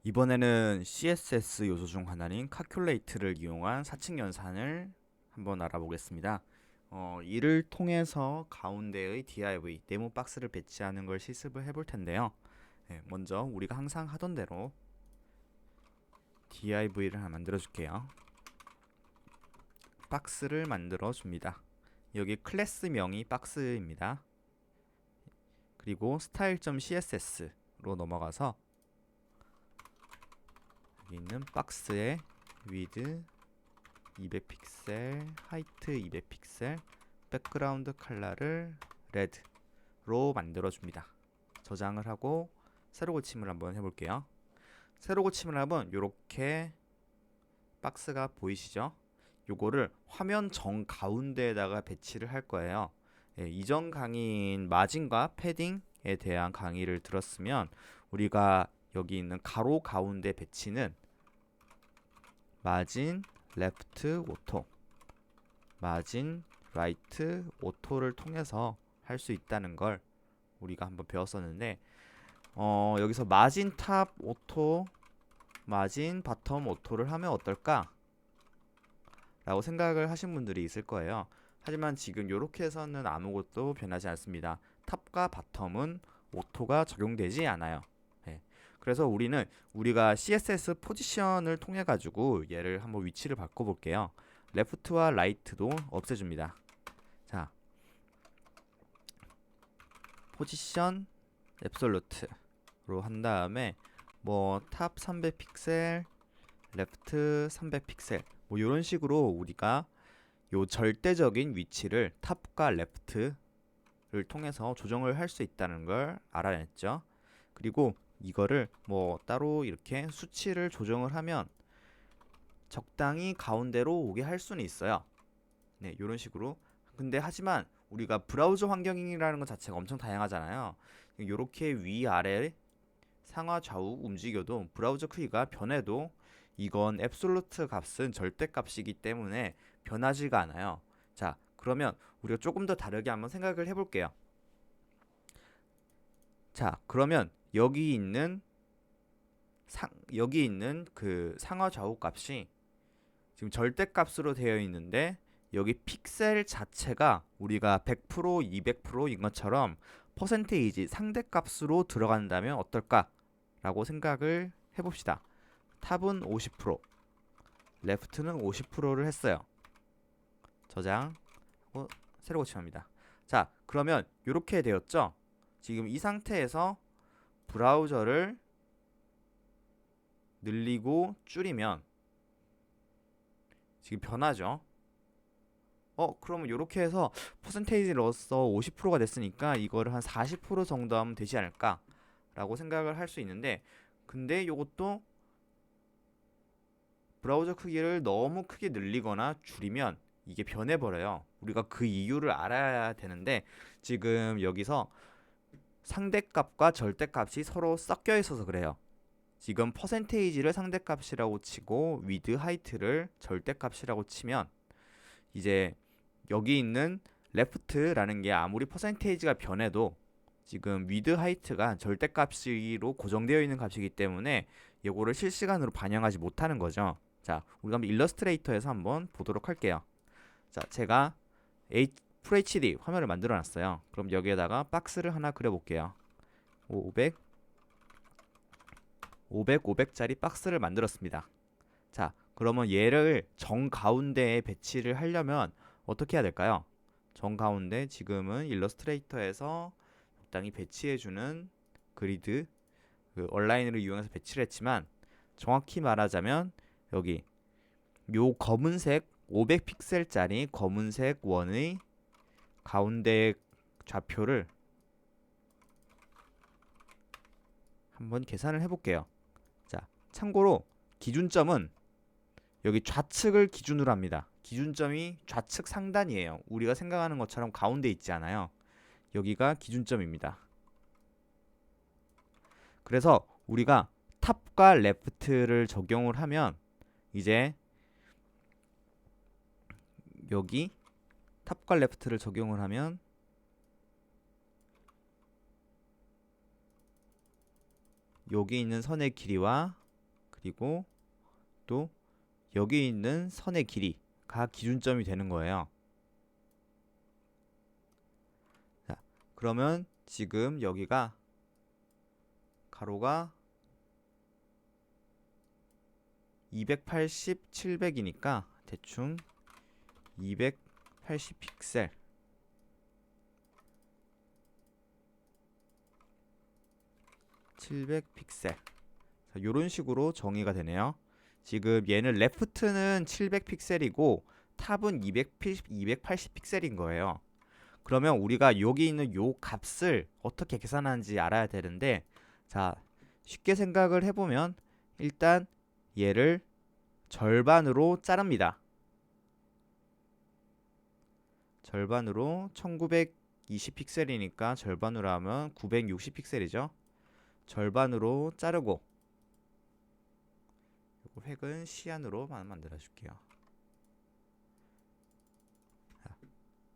이번에는 CSS 요소 중 하나인 calculate를 이용한 사칙 연산을 한번 알아보겠습니다. 이를 통해서 가운데의 div, 네모 박스를 배치하는 걸 실습을 해볼 텐데요. 먼저 우리가 항상 하던 대로 div를 하나 만들어 줄게요. 박스를 만들어 줍니다. 여기 클래스명이 박스입니다. 그리고 style.css로 넘어가서 여기 있는 박스에 width 200픽셀, 하이트 200픽셀, 백그라운드 컬러를 레드로 만들어줍니다. 저장을 하고 세로 고침을 한번 해볼게요. 세로 고침을 하면 이렇게 박스가 보이시죠? 요거를 화면 정 가운데에다가 배치를 할 거예요. 이전 강의인 마진과 패딩에 대한 강의를 들었으면 우리가 여기 있는 가로 가운데 배치는 마진 레프트 오토, 마진 라이트 오토를 통해서 할 수 있다는 걸 우리가 한번 배웠었는데 여기서 마진 탑 오토, 마진 바텀 오토를 하면 어떨까? 라고 생각을 하신 분들이 있을 거예요. 하지만 지금 이렇게 해서는 아무것도 변하지 않습니다. 탑과 바텀은 오토가 적용되지 않아요. 그래서 우리가 CSS 포지션을 통해 가지고 얘를 한번 위치를 바꿔 볼게요. 레프트와 라이트도 없애줍니다. 자, 포지션 앱솔루트로 한 다음에 뭐 탑 300픽셀, 레프트 300픽셀 뭐 이런 식으로 우리가 요 절대적인 위치를 탑과 레프트를 통해서 조정을 할 수 있다는 걸 알아냈죠. 그리고 이거를 뭐 따로 이렇게 수치를 조정을 하면 적당히 가운데로 오게 할 수는 있어요. 네, 이런 식으로. 근데 하지만 우리가 브라우저 환경이라는 것 자체가 엄청 다양하잖아요. 이렇게 위아래 상하 좌우 움직여도 브라우저 크기가 변해도 이건 앱솔루트 값은 절대 값이기 때문에 변하지가 않아요. 자, 그러면 우리가 조금 더 다르게 한번 생각을 해볼게요. 자, 그러면 여기 있는 그 상하 좌우 값이 지금 절대값으로 되어 있는데 여기 픽셀 자체가 우리가 100%, 200%인 것처럼 퍼센테이지 상대값으로 들어간다면 어떨까라고 생각을 해봅시다. 탑은 50%, 레프트는 50%를 했어요. 저장하고 새로 고침합니다. 자, 그러면 이렇게 되었죠? 지금 이 상태에서 브라우저를 늘리고 줄이면 지금 변하죠? 그러면 이렇게 해서 퍼센테이지 넣어서 50%가 됐으니까 이거를 한 40% 정도 하면 되지 않을까 라고 생각을 할 수 있는데, 근데 이것도 브라우저 크기를 너무 크게 늘리거나 줄이면 이게 변해버려요. 우리가 그 이유를 알아야 되는데 지금 여기서 상대값과 절대값이 서로 섞여 있어서 그래요. 지금 퍼센테이지를 상대값이라고 치고 위드 하이트를 절대값이라고 치면 이제 여기 있는 레프트라는 게 아무리 퍼센테이지가 변해도 지금 위드 하이트가 절대값으로 고정되어 있는 값이기 때문에 이거를 실시간으로 반영하지 못하는 거죠. 자, 우리가 한번 일러스트레이터에서 한번 보도록 할게요. 자, 제가 FHD 화면을 만들어 놨어요. 그럼 여기에다가 박스를 하나 그려 볼게요. 500 500짜리 박스를 만들었습니다. 자, 그러면 얘를 정 가운데에 배치를 하려면 어떻게 해야 될까요? 정 가운데 지금은 일러스트레이터에서 적당히 배치해주는 그리드 그 얼라인을 이용해서 배치를 했지만 정확히 말하자면 여기 요 검은색 500픽셀짜리 검은색 원의 가운데 좌표를 한번 계산을 해볼게요. 자, 참고로 기준점은 여기 좌측을 기준으로 합니다. 기준점이 좌측 상단이에요. 우리가 생각하는 것처럼 가운데 있지 않아요. 여기가 기준점입니다. 그래서 우리가 탑과 레프트를 적용을 하면 이제 여기 탑과 레프트를 적용을 하면 여기 있는 선의 길이와 그리고 또 여기 있는 선의 길이가 기준점이 되는 거예요. 자, 그러면 지금 여기가 가로가 280, 700이니까 대충 280 픽셀. (700픽셀) 이런 식으로 정의가 되네요. 지금 얘는 레프트는 700픽셀이고 탑은 280 픽셀인 거예요. 그러면 우리가 여기 있는 요 값을 어떻게 계산하는지 알아야 되는데, 자, 쉽게 생각을 해보면 일단 얘를 절반으로 자릅니다. 절반으로 1920 픽셀이니까 절반으로 하면 960 픽셀이죠. 절반으로 자르고, 요 획은 시안으로만 만들어 줄게요.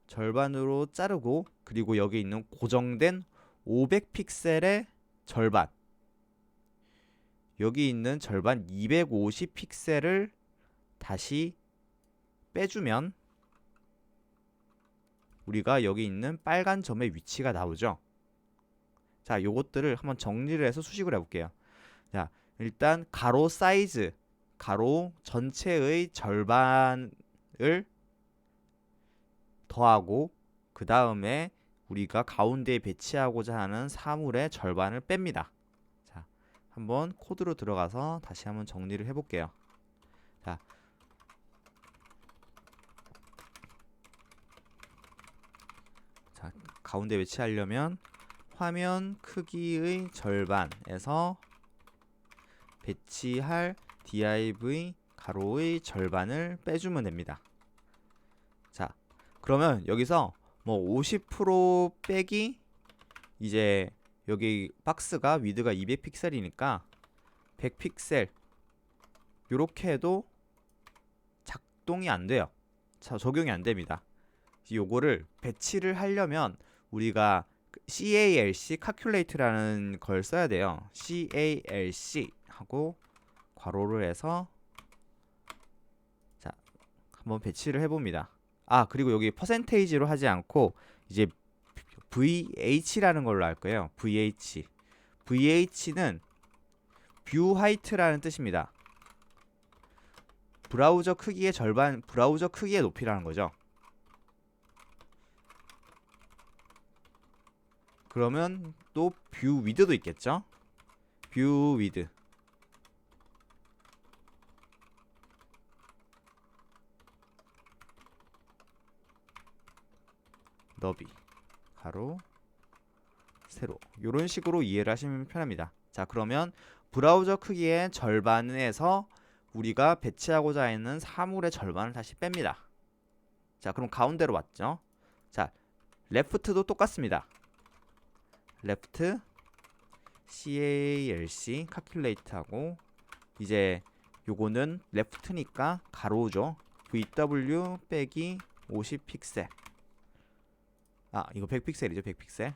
절반으로 자르고, 그리고 여기 있는 고정된 500 픽셀의 절반, 여기 있는 절반 250 픽셀을 다시 빼주면 우리가 여기 있는 빨간 점의 위치가 나오죠. 자, 요것들을 한번 정리를 해서 수식을 해볼게요. 자, 일단 가로 사이즈, 가로 전체의 절반을 더하고, 그 다음에 우리가 가운데에 배치하고자 하는 사물의 절반을 뺍니다. 자, 한번 코드로 들어가서 다시 한번 정리를 해볼게요. 자, 가운데 배치하려면 화면 크기의 절반에서 배치할 div 가로의 절반을 빼주면 됩니다. 자, 그러면 여기서 뭐 50% 빼기, 이제 여기 박스가 위드가 200픽셀이니까 100픽셀 요렇게 해도 작동이 안 돼요. 자, 적용이 안 됩니다. 요거를 배치를 하려면 우리가 calc calculate라는 걸 써야 돼요. calc 하고 괄호를 해서, 자, 한번 배치를 해봅니다. 아, 그리고 여기 퍼센테이지로 하지 않고 이제 VH라는 걸로 할 거예요. VH는 뷰 하이트라는 뜻입니다. 브라우저 크기의 절반, 브라우저 크기의 높이라는 거죠. 그러면 또 뷰 위드도 있겠죠. 뷰 위드, 너비, 가로, 세로, 이런 식으로 이해를 하시면 편합니다. 자, 그러면 브라우저 크기의 절반에서 우리가 배치하고자 하는 사물의 절반을 다시 뺍니다. 자, 그럼 가운데로 왔죠. 자, 레프트도 똑같습니다. 레프트 calc calculate 하고, 이제 요거는 레프트니까 가로죠. vw 빼기 50 픽셀. 아, 이거 100픽셀이죠. 100픽셀.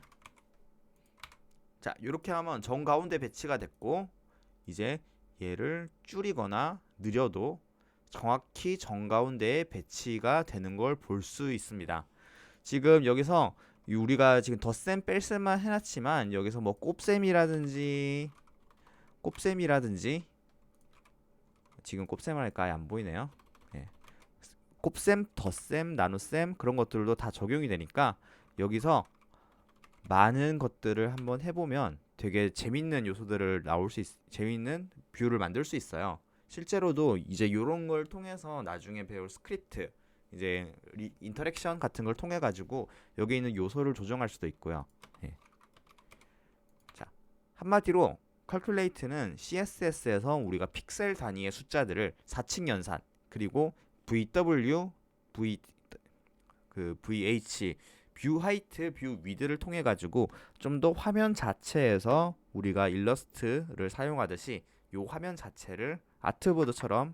자, 요렇게 하면 정 가운데 배치가 됐고, 이제 얘를 줄이거나 느려도 정확히 정 가운데에 배치가 되는 걸 볼 수 있습니다. 지금 여기서 우리가 지금 덧셈 뺄셈만 해놨지만 여기서 뭐 곱셈이라든지 지금 곱셈을 할까 아예 안 보이네요. 예. 곱셈, 덧셈, 나눗셈 그런 것들도 다 적용이 되니까 여기서 많은 것들을 한번 해보면 되게 재밌는 요소들을 재밌는 뷰를 만들 수 있어요. 실제로도 이제 이런 걸 통해서 나중에 배울 스크립트, 이제 인터랙션 같은 걸 통해 가지고 여기 있는 요소를 조정할 수도 있고요. 예. 자, 한마디로 calculate는 CSS에서 우리가 픽셀 단위의 숫자들을 4층 연산, 그리고 VW, VH, 뷰 하이트, 뷰 위드를 통해 가지고 좀 더 화면 자체에서 우리가 일러스트를 사용하듯이 요 화면 자체를 아트보드처럼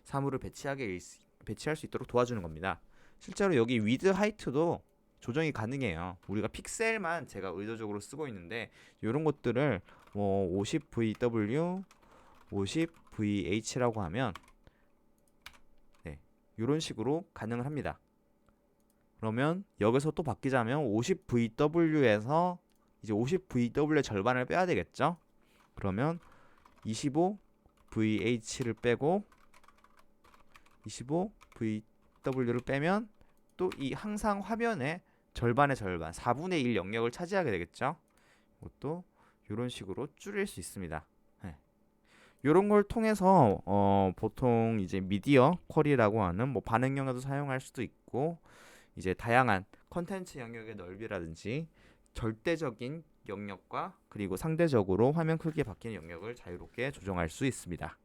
사물을 배치할 수 있도록 도와주는 겁니다. 실제로 여기 위드 하이트도 조정이 가능해요. 우리가 픽셀만 제가 의도적으로 쓰고 있는데 이런 것들을 뭐 50 VW, 50 VH라고 하면 이런 식으로 가능을 합니다. 그러면 여기서 또 바뀌자면 50VW에서 이제 50VW의 절반을 빼야 되겠죠? 그러면 25VH를 빼고 25VW를 빼면 또 이 항상 화면에 절반의 절반 4분의 1 영역을 차지하게 되겠죠? 이것도 이런 식으로 줄일 수 있습니다. 이런 걸 통해서 보통 이제 미디어 쿼리라고 하는 뭐 반응 영역도 사용할 수도 있고 이제 다양한 컨텐츠 영역의 넓이라든지 절대적인 영역과 그리고 상대적으로 화면 크기에 바뀌는 영역을 자유롭게 조정할 수 있습니다.